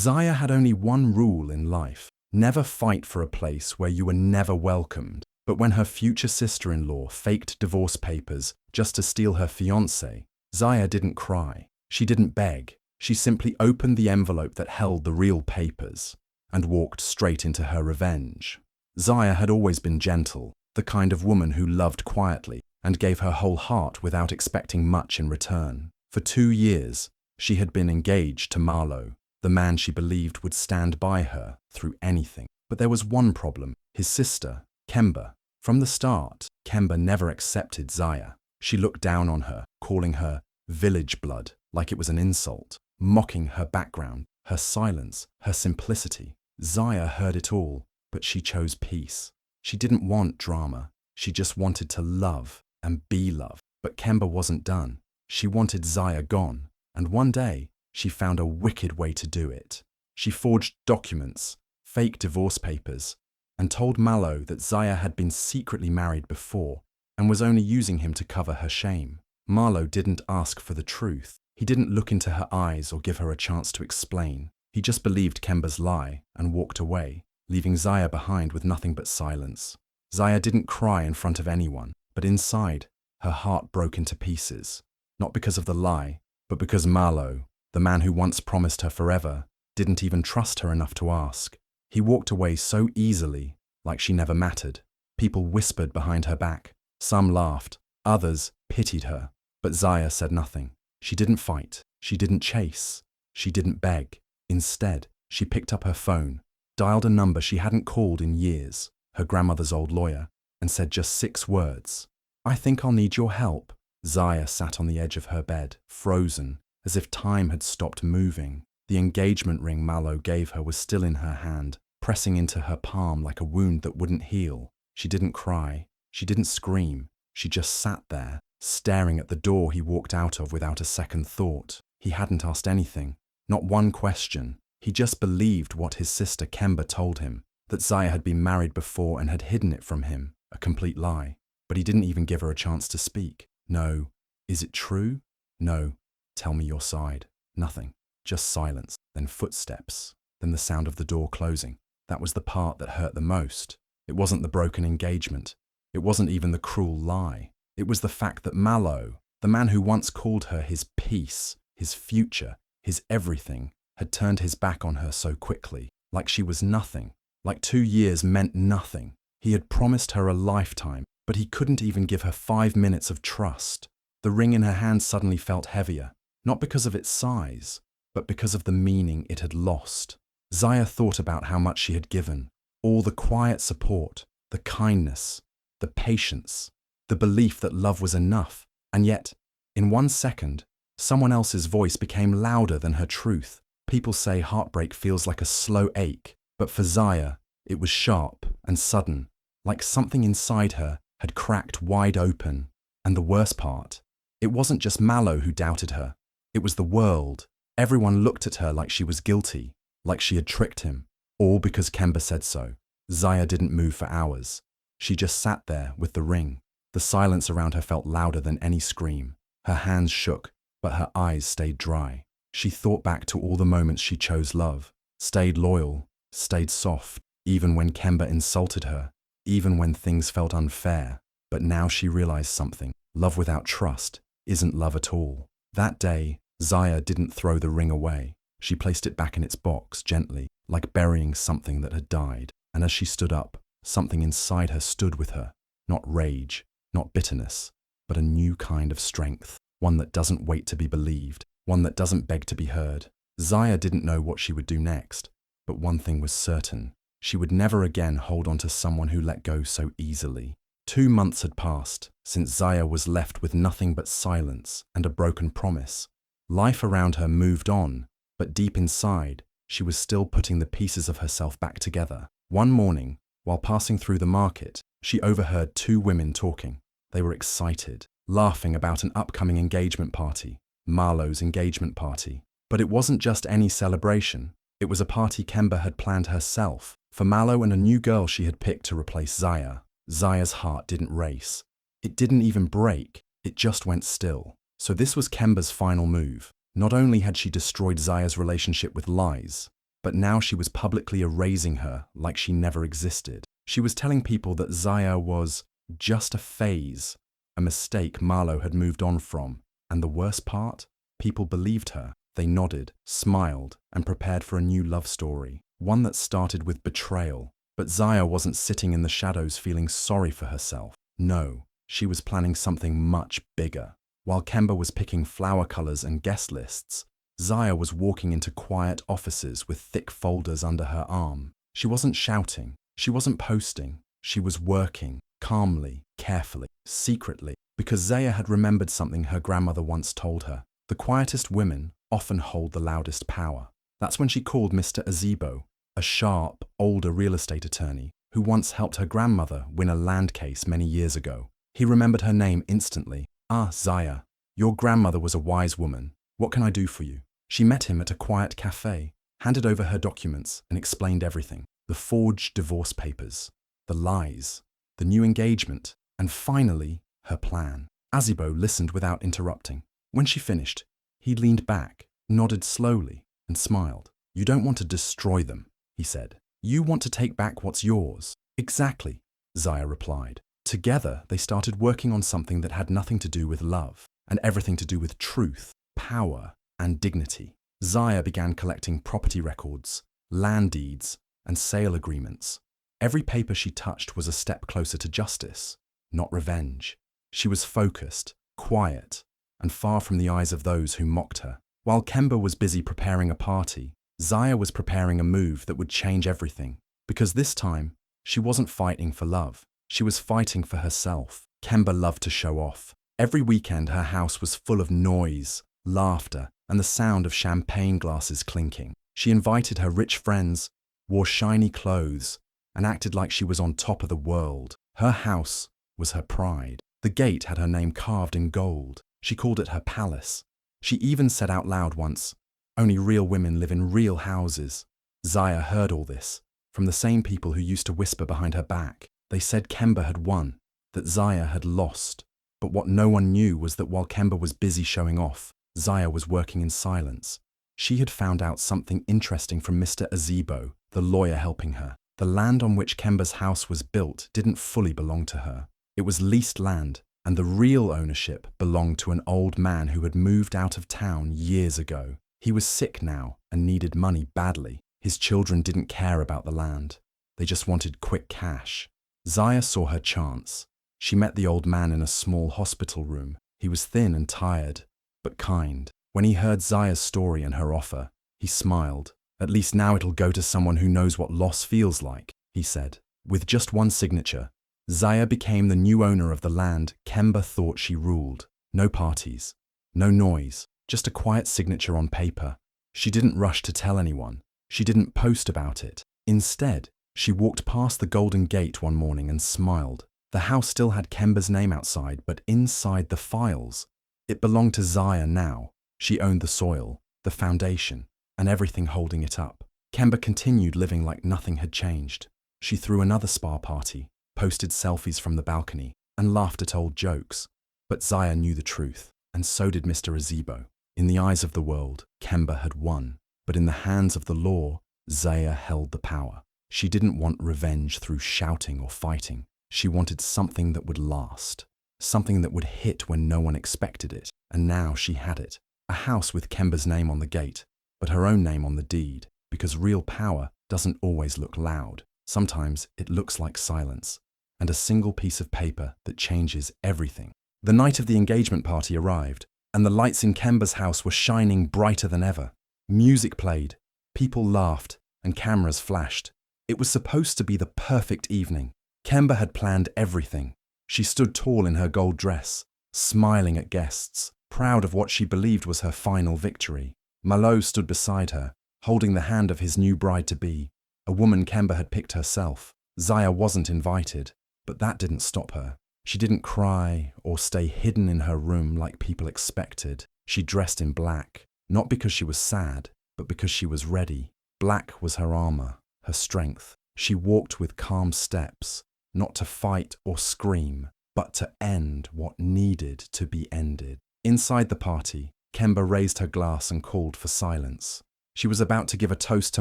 Zaya had only one rule in life: never fight for a place where you were never welcomed. But when her future sister-in-law faked divorce papers just to steal her fiancé, Zaya didn't cry. She didn't beg. She simply opened the envelope that held the real papers and walked straight into her revenge. Zaya had always been gentle, the kind of woman who loved quietly and gave her whole heart without expecting much in return. For 2 years, she had been engaged to Marlo, the man she believed would stand by her through anything. But there was one problem: his sister, Kemba. From the start, Kemba never accepted Zaya. She looked down on her, calling her village blood like it was an insult, mocking her background, her silence, her simplicity. Zaya heard it all, but she chose peace. She didn't want drama. She just wanted to love and be loved. But Kemba wasn't done. She wanted Zaya gone, and one day, she found a wicked way to do it. She forged documents, fake divorce papers, and told Marlo that Zaya had been secretly married before and was only using him to cover her shame. Marlo didn't ask for the truth. He didn't look into her eyes or give her a chance to explain. He just believed Kemba's lie and walked away, leaving Zaya behind with nothing but silence. Zaya didn't cry in front of anyone, but inside, her heart broke into pieces. Not because of the lie, but because Marlo, the man who once promised her forever, didn't even trust her enough to ask. He walked away so easily, like she never mattered. People whispered behind her back. Some laughed, others pitied her. But Zaya said nothing. She didn't fight. She didn't chase. She didn't beg. Instead, she picked up her phone, dialed a number she hadn't called in years, her grandmother's old lawyer, and said just 6 words. "I think I'll need your help." Zaya sat on the edge of her bed, frozen, as if time had stopped moving. The engagement ring Marlo gave her was still in her hand, pressing into her palm like a wound that wouldn't heal. She didn't cry. She didn't scream. She just sat there, staring at the door he walked out of without a second thought. He hadn't asked anything, not one question. He just believed what his sister Kemba told him, that Zaya had been married before and had hidden it from him, a complete lie. But he didn't even give her a chance to speak. No. Is it true? No. Tell me your side. Nothing. Just silence, then footsteps, then the sound of the door closing. That was the part that hurt the most. It wasn't the broken engagement. It wasn't even the cruel lie. It was the fact that Marlo, the man who once called her his peace, his future, his everything, had turned his back on her so quickly, like she was nothing, like 2 years meant nothing. He had promised her a lifetime, but he couldn't even give her 5 minutes of trust. The ring in her hand suddenly felt heavier, not because of its size, but because of the meaning it had lost. Zaya thought about how much she had given, all the quiet support, the kindness, the patience, the belief that love was enough, and yet, in 1 second, someone else's voice became louder than her truth. People say heartbreak feels like a slow ache, but for Zaya, it was sharp and sudden, like something inside her had cracked wide open. And the worst part, it wasn't just Marlo who doubted her. It was the world. Everyone looked at her like she was guilty, like she had tricked him, all because Kemba said so. Zaya didn't move for hours. She just sat there with the ring. The silence around her felt louder than any scream. Her hands shook, but her eyes stayed dry. She thought back to all the moments she chose love, stayed loyal, stayed soft, even when Kemba insulted her, even when things felt unfair. But now she realized something. Love without trust isn't love at all. That day, Zaya didn't throw the ring away. She placed it back in its box gently, like burying something that had died. And as she stood up, something inside her stood with her. Not rage, not bitterness, but a new kind of strength. One that doesn't wait to be believed, one that doesn't beg to be heard. Zaya didn't know what she would do next, but one thing was certain. She would never again hold on to someone who let go so easily. 2 months had passed since Zaya was left with nothing but silence and a broken promise. Life around her moved on, but deep inside, she was still putting the pieces of herself back together. One morning, while passing through the market, she overheard 2 women talking. They were excited, laughing about an upcoming engagement party, Marlo's engagement party. But it wasn't just any celebration. It was a party Kemba had planned herself, for Marlo and a new girl she had picked to replace Zaya. Zaya's heart didn't race. It didn't even break. It just went still. So this was Kemba's final move. Not only had she destroyed Zaya's relationship with lies, but now she was publicly erasing her like she never existed. She was telling people that Zaya was just a phase, a mistake Marlo had moved on from. And the worst part? People believed her. They nodded, smiled, and prepared for a new love story, one that started with betrayal. But Zaya wasn't sitting in the shadows feeling sorry for herself. No, she was planning something much bigger. While Kemba was picking flower colors and guest lists, Zaya was walking into quiet offices with thick folders under her arm. She wasn't shouting. She wasn't posting. She was working, calmly, carefully, secretly, because Zaya had remembered something her grandmother once told her. The quietest women often hold the loudest power. That's when she called Mr. Azebo, a sharp, older real estate attorney who once helped her grandmother win a land case many years ago. He remembered her name instantly. "Ah, Zaya, your grandmother was a wise woman. What can I do for you?" She met him at a quiet cafe, handed over her documents, and explained everything. The forged divorce papers, the lies, the new engagement, and finally, her plan. Azebo listened without interrupting. When she finished, he leaned back, nodded slowly, and smiled. "You don't want to destroy them," he said. "You want to take back what's yours." "Exactly," Zaya replied. Together, they started working on something that had nothing to do with love, and everything to do with truth, power, and dignity. Zaya began collecting property records, land deeds, and sale agreements. Every paper she touched was a step closer to justice, not revenge. She was focused, quiet, and far from the eyes of those who mocked her. While Kemba was busy preparing a party, Zaya was preparing a move that would change everything. Because this time, she wasn't fighting for love. She was fighting for herself. Kemba loved to show off. Every weekend, her house was full of noise, laughter, and the sound of champagne glasses clinking. She invited her rich friends, wore shiny clothes, and acted like she was on top of the world. Her house was her pride. The gate had her name carved in gold. She called it her palace. She even said out loud once, "Only real women live in real houses." Zaya heard all this from the same people who used to whisper behind her back. They said Kemba had won, that Zaya had lost. But what no one knew was that while Kemba was busy showing off, Zaya was working in silence. She had found out something interesting from Mr. Azebo, the lawyer helping her. The land on which Kemba's house was built didn't fully belong to her. It was leased land, and the real ownership belonged to an old man who had moved out of town years ago. He was sick now and needed money badly. His children didn't care about the land. They just wanted quick cash. Zaya saw her chance. She met the old man in a small hospital room. He was thin and tired, but kind. When he heard Zaya's story and her offer, he smiled. "At least now it'll go to someone who knows what loss feels like," he said. With just one signature, Zaya became the new owner of the land Kemba thought she ruled. No parties, no noise, just a quiet signature on paper. She didn't rush to tell anyone. She didn't post about it. Instead, she walked past the Golden Gate one morning and smiled. The house still had Kemba's name outside, but inside the files, it belonged to Zaya now. She owned the soil, the foundation, and everything holding it up. Kemba continued living like nothing had changed. She threw another spa party, posted selfies from the balcony, and laughed at old jokes. But Zaya knew the truth, and so did Mr. Azebo. In the eyes of the world, Kemba had won. But in the hands of the law, Zaya held the power. She didn't want revenge through shouting or fighting. She wanted something that would last, something that would hit when no one expected it. And now she had it. A house with Kemba's name on the gate, but her own name on the deed. Because real power doesn't always look loud. Sometimes it looks like silence, and a single piece of paper that changes everything. The night of the engagement party arrived, and the lights in Kemba's house were shining brighter than ever. Music played, people laughed, and cameras flashed. It was supposed to be the perfect evening. Kemba had planned everything. She stood tall in her gold dress, smiling at guests, proud of what she believed was her final victory. Marlo stood beside her, holding the hand of his new bride-to-be, a woman Kemba had picked herself. Zaya wasn't invited, but that didn't stop her. She didn't cry or stay hidden in her room like people expected. She dressed in black, not because she was sad, but because she was ready. Black was her armor, her strength. She walked with calm steps, not to fight or scream, but to end what needed to be ended. Inside the party, Kemba raised her glass and called for silence. She was about to give a toast to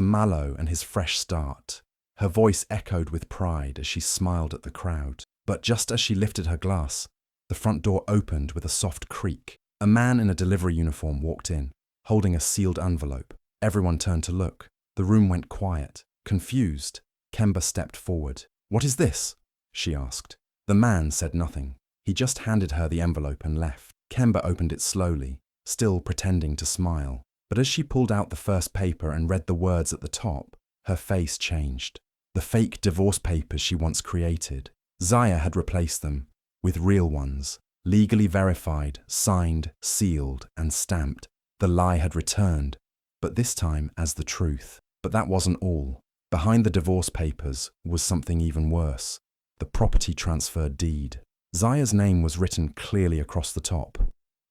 Marlo and his fresh start. Her voice echoed with pride as she smiled at the crowd. But just as she lifted her glass, the front door opened with a soft creak. A man in a delivery uniform walked in, holding a sealed envelope. Everyone turned to look. The room went quiet. Confused, Kemba stepped forward. "What is this?" she asked. The man said nothing. He just handed her the envelope and left. Kemba opened it slowly, still pretending to smile. But as she pulled out the first paper and read the words at the top, her face changed. The fake divorce papers she once created, Zaya had replaced them with real ones, legally verified, signed, sealed, and stamped. The lie had returned, but this time as the truth. But that wasn't all. Behind the divorce papers was something even worse: the property transfer deed. Zaya's name was written clearly across the top.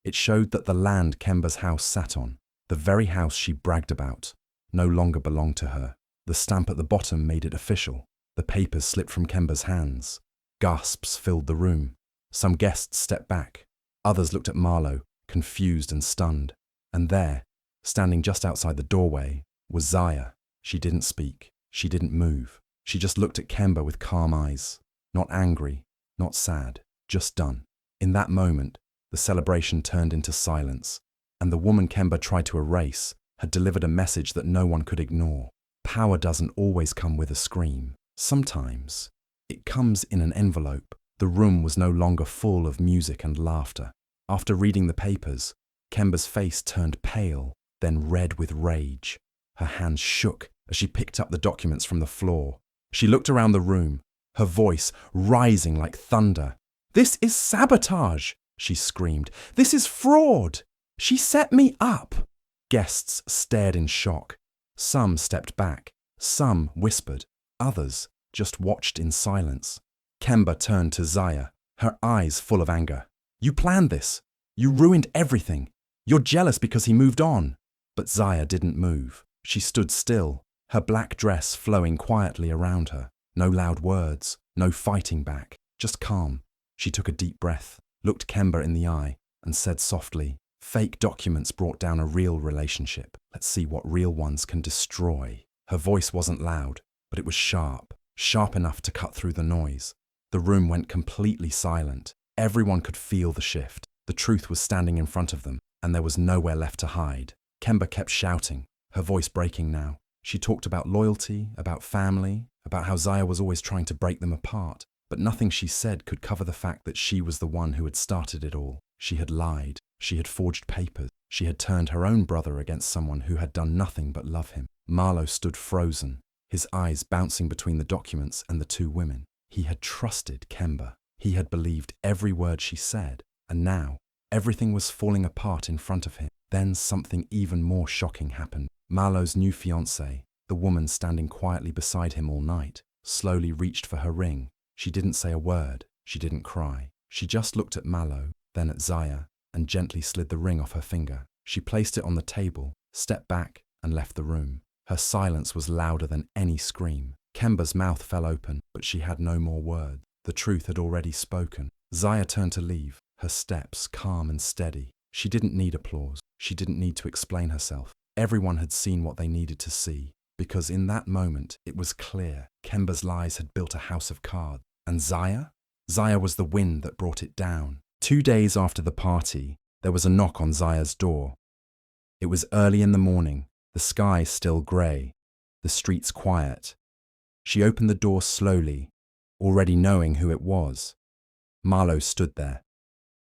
It showed that the land Kemba's house sat on, the very house she bragged about, no longer belonged to her. The stamp at the bottom made it official. The papers slipped from Kemba's hands. Gasps filled the room. Some guests stepped back. Others looked at Marlo, confused and stunned. And there, standing just outside the doorway, was Zaya. She didn't speak. She didn't move. She just looked at Kemba with calm eyes. Not angry, not sad, just done. In that moment, the celebration turned into silence, and the woman Kemba tried to erase had delivered a message that no one could ignore. Power doesn't always come with a scream. Sometimes it comes in an envelope. The room was no longer full of music and laughter. After reading the papers, Kemba's face turned pale, then red with rage. Her hands shook as she picked up the documents from the floor. She looked around the room, her voice rising like thunder. "This is sabotage!" she screamed. "This is fraud! She set me up!" Guests stared in shock. Some stepped back, some whispered, others just watched in silence. Kemba turned to Zaya, her eyes full of anger. "You planned this. You ruined everything. You're jealous because he moved on." But Zaya didn't move. She stood still, her black dress flowing quietly around her. No loud words, no fighting back, just calm. She took a deep breath, looked Kemba in the eye, and said softly, "Fake documents brought down a real relationship. Let's see what real ones can destroy." Her voice wasn't loud, but it was sharp, sharp enough to cut through the noise. The room went completely silent. Everyone could feel the shift. The truth was standing in front of them, and there was nowhere left to hide. Kemba kept shouting, her voice breaking now. She talked about loyalty, about family, about how Zaya was always trying to break them apart. But nothing she said could cover the fact that she was the one who had started it all. She had lied. She had forged papers. She had turned her own brother against someone who had done nothing but love him. Marlo stood frozen, his eyes bouncing between the documents and the two women. He had trusted Kemba. He had believed every word she said. And now, everything was falling apart in front of him. Then something even more shocking happened. Marlo's new fiancé, the woman standing quietly beside him all night, slowly reached for her ring. She didn't say a word. She didn't cry. She just looked at Marlo, then at Zaya, and gently slid the ring off her finger. She placed it on the table, stepped back, and left the room. Her silence was louder than any scream. Kemba's mouth fell open, but she had no more words. The truth had already spoken. Zaya turned to leave, her steps calm and steady. She didn't need applause. She didn't need to explain herself. Everyone had seen what they needed to see, because in that moment it was clear Kemba's lies had built a house of cards. And Zaya? Zaya was the wind that brought it down. 2 days after the party, there was a knock on Zaya's door. It was early in the morning, the sky still grey, the streets quiet. She opened the door slowly, already knowing who it was. Marlo stood there.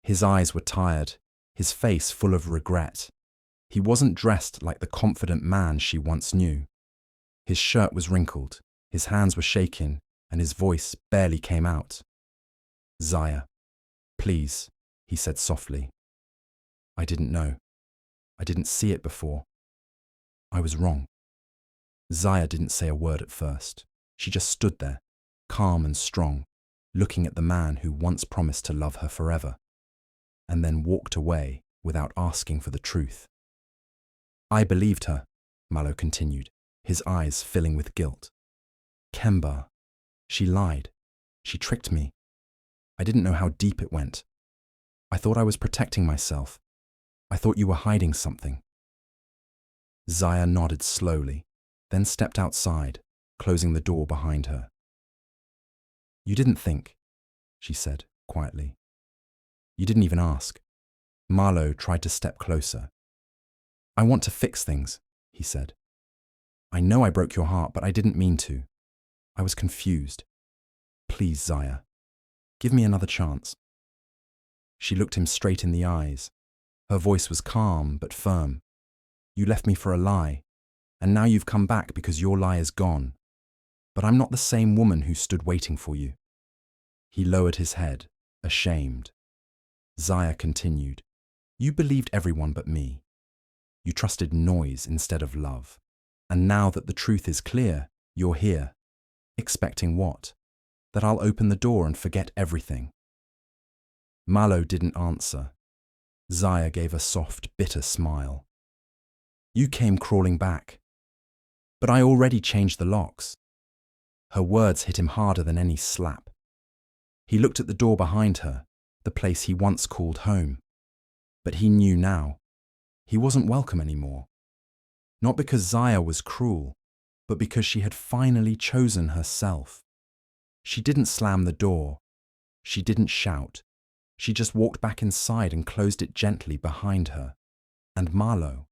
His eyes were tired, his face full of regret. He wasn't dressed like the confident man she once knew. His shirt was wrinkled, his hands were shaking, and his voice barely came out. "Zaya, please," he said softly. "I didn't know. I didn't see it before. I was wrong." Zaya didn't say a word at first. She just stood there, calm and strong, looking at the man who once promised to love her forever, and then walked away without asking for the truth. "I believed her," Marlo continued, his eyes filling with guilt. "Kemba, she lied. She tricked me. I didn't know how deep it went. I thought I was protecting myself. I thought you were hiding something." Zaya nodded slowly, then stepped outside, closing the door behind her. You didn't think, she said quietly. You didn't even ask. Marlo tried to step closer. I want to fix things, he said. I know I broke your heart, but I didn't mean to. I was confused. Please, Zaya, give me another chance. She looked him straight in the eyes. Her voice was calm but firm. You left me for a lie, and now you've come back because your lie is gone. But I'm not the same woman who stood waiting for you. He lowered his head, ashamed. Zaya continued. You believed everyone but me. You trusted noise instead of love. And now that the truth is clear, you're here. Expecting what? That I'll open the door and forget everything. Marlo didn't answer. Zaya gave a soft, bitter smile. You came crawling back. But I already changed the locks. Her words hit him harder than any slap. He looked at the door behind her, the place he once called home. But he knew now. He wasn't welcome anymore. Not because Zaya was cruel, but because she had finally chosen herself. She didn't slam the door. She didn't shout. She just walked back inside and closed it gently behind her. And Marlo?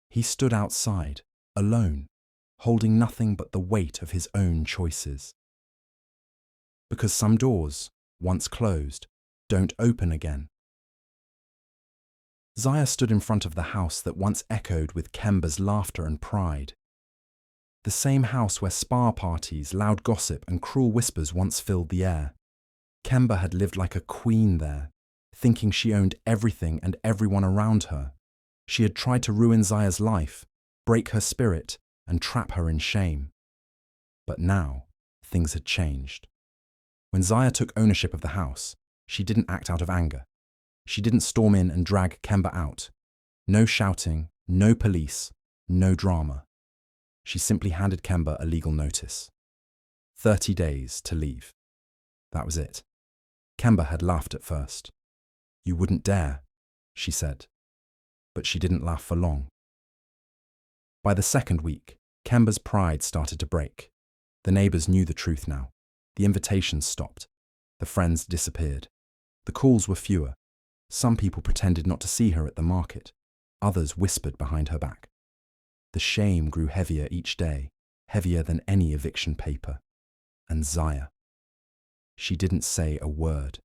He stood outside, alone, holding nothing but the weight of his own choices. Because some doors, once closed, don't open again. Zaya stood in front of the house that once echoed with Kemba's laughter and pride. The same house where spa parties, loud gossip and cruel whispers once filled the air. Kemba had lived like a queen there, thinking she owned everything and everyone around her. She had tried to ruin Zaya's life, break her spirit, and trap her in shame. But now, things had changed. When Zaya took ownership of the house, she didn't act out of anger. She didn't storm in and drag Kemba out. No shouting, no police, no drama. She simply handed Kemba a legal notice. 30 days to leave. That was it. Kemba had laughed at first. You wouldn't dare, she said. But she didn't laugh for long. By the second week, Kemba's pride started to break. The neighbours knew the truth now. The invitations stopped. The friends disappeared. The calls were fewer. Some people pretended not to see her at the market. Others whispered behind her back. The shame grew heavier each day, heavier than any eviction paper. And Zaya. She didn't say a word.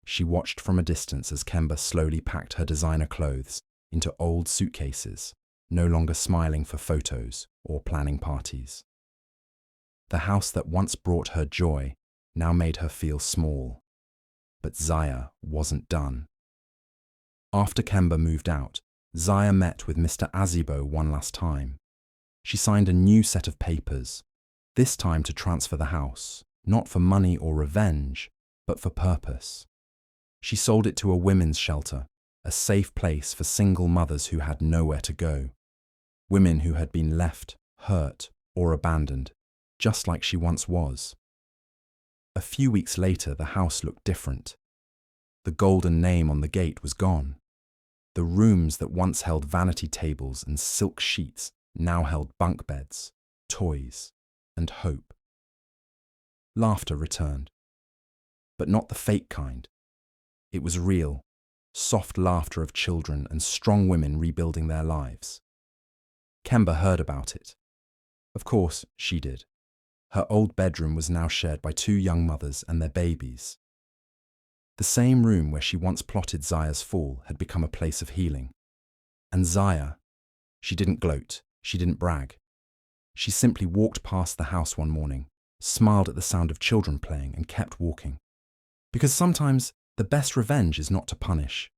She watched from a distance as Kemba slowly packed her designer clothes into old suitcases, no longer smiling for photos or planning parties. The house that once brought her joy now made her feel small. But Zaya wasn't done. After Kemba moved out, Zaya met with Mr. Azibo one last time. She signed a new set of papers, this time to transfer the house, not for money or revenge, but for purpose. She sold it to a women's shelter, a safe place for single mothers who had nowhere to go. Women who had been left, hurt, or abandoned, just like she once was. A few weeks later, the house looked different. The golden name on the gate was gone. The rooms that once held vanity tables and silk sheets now held bunk beds, toys, and hope. Laughter returned. But not the fake kind. It was real, soft laughter of children and strong women rebuilding their lives. Kemba heard about it. Of course, she did. Her old bedroom was now shared by 2 young mothers and their babies. The same room where she once plotted Zaya's fall had become a place of healing. And Zaya, she didn't gloat, she didn't brag. She simply walked past the house one morning, smiled at the sound of children playing and kept walking. Because sometimes the best revenge is not to punish.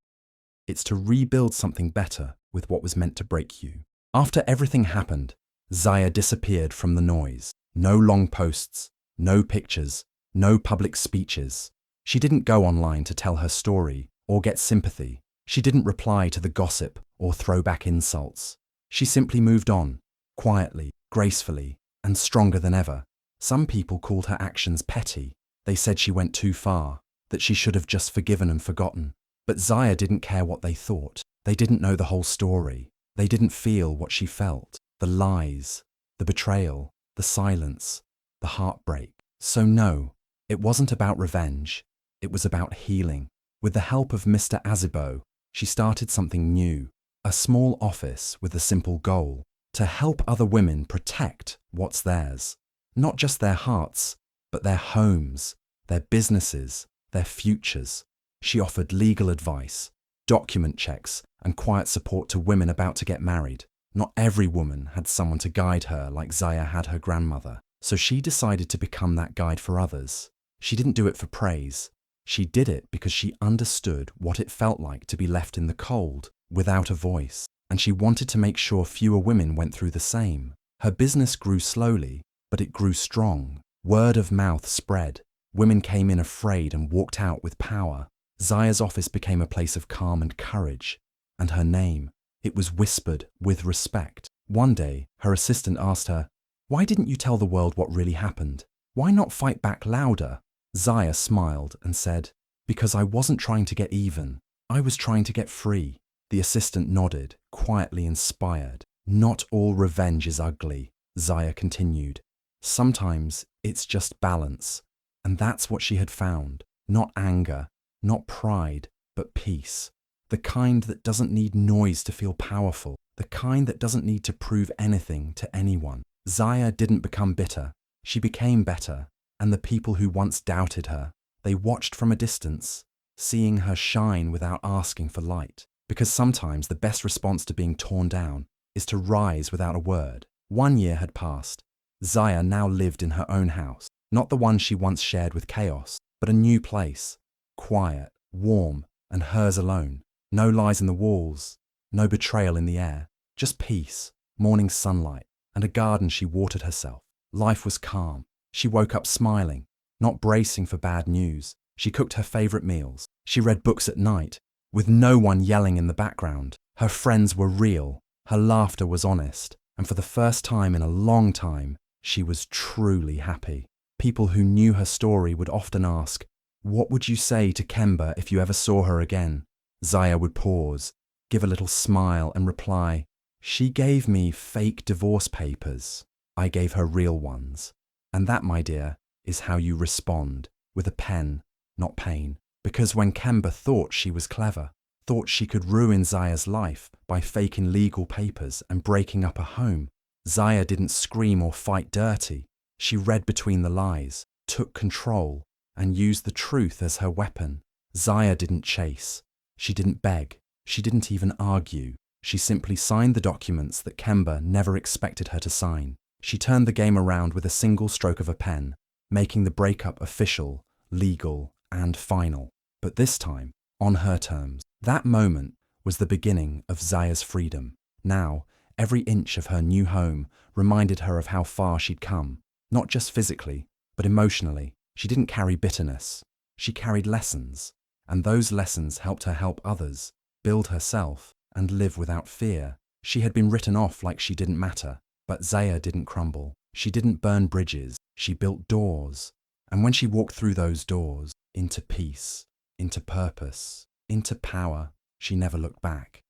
It's to rebuild something better with what was meant to break you. After everything happened, Zaya disappeared from the noise. No long posts, no pictures, no public speeches. She didn't go online to tell her story or get sympathy. She didn't reply to the gossip or throw back insults. She simply moved on, quietly, gracefully, and stronger than ever. Some people called her actions petty. They said she went too far, that she should have just forgiven and forgotten. But Zaya didn't care what they thought. They didn't know the whole story. They didn't feel what she felt, the lies, the betrayal, the silence, the heartbreak. So no, it wasn't about revenge. It was about healing. With the help of Mr. Azibo, she started something new, a small office with a simple goal: to help other women protect what's theirs. Not just their hearts, but their homes, their businesses, their futures. She offered legal advice, document checks, and quiet support to women about to get married. Not every woman had someone to guide her like Zaya had her grandmother, so she decided to become that guide for others. She didn't do it for praise. She did it because she understood what it felt like to be left in the cold, without a voice, and she wanted to make sure fewer women went through the same. Her business grew slowly, but it grew strong. Word of mouth spread. Women came in afraid and walked out with power. Zaya's office became a place of calm and courage. And her name, it was whispered with respect. One day, her assistant asked her, "Why didn't you tell the world what really happened? Why not fight back louder?" Zaya smiled and said, "Because I wasn't trying to get even. I was trying to get free." The assistant nodded, quietly inspired. "Not all revenge is ugly," Zaya continued. "Sometimes it's just balance." And that's what she had found. Not anger, not pride, but peace. The kind that doesn't need noise to feel powerful. The kind that doesn't need to prove anything to anyone. Zaya didn't become bitter. She became better. And the people who once doubted her, they watched from a distance, seeing her shine without asking for light. Because sometimes the best response to being torn down is to rise without a word. 1 year had passed. Zaya now lived in her own house, not the one she once shared with chaos, but a new place, quiet, warm, and hers alone. No lies in the walls, no betrayal in the air, just peace, morning sunlight, and a garden she watered herself. Life was calm. She woke up smiling, not bracing for bad news. She cooked her favorite meals. She read books at night, with no one yelling in the background. Her friends were real. Her laughter was honest. And for the first time in a long time, she was truly happy. People who knew her story would often ask, "What would you say to Kemba if you ever saw her again?" Zaya would pause, give a little smile, and reply, "She gave me fake divorce papers. I gave her real ones." And that, my dear, is how you respond, with a pen, not pain. Because when Kemba thought she was clever, thought she could ruin Zaya's life by faking legal papers and breaking up a home, Zaya didn't scream or fight dirty. She read between the lies, took control, and used the truth as her weapon. Zaya didn't chase. She didn't beg. She didn't even argue. She simply signed the documents that Kemba never expected her to sign. She turned the game around with a single stroke of a pen, making the breakup official, legal, and final. But this time, on her terms. That moment was the beginning of Zaya's freedom. Now, every inch of her new home reminded her of how far she'd come. Not just physically, but emotionally. She didn't carry bitterness. She carried lessons. And those lessons helped her help others, build herself, and live without fear. She had been written off like she didn't matter. But Zaya didn't crumble. She didn't burn bridges. She built doors. And when she walked through those doors, into peace, into purpose, into power, she never looked back.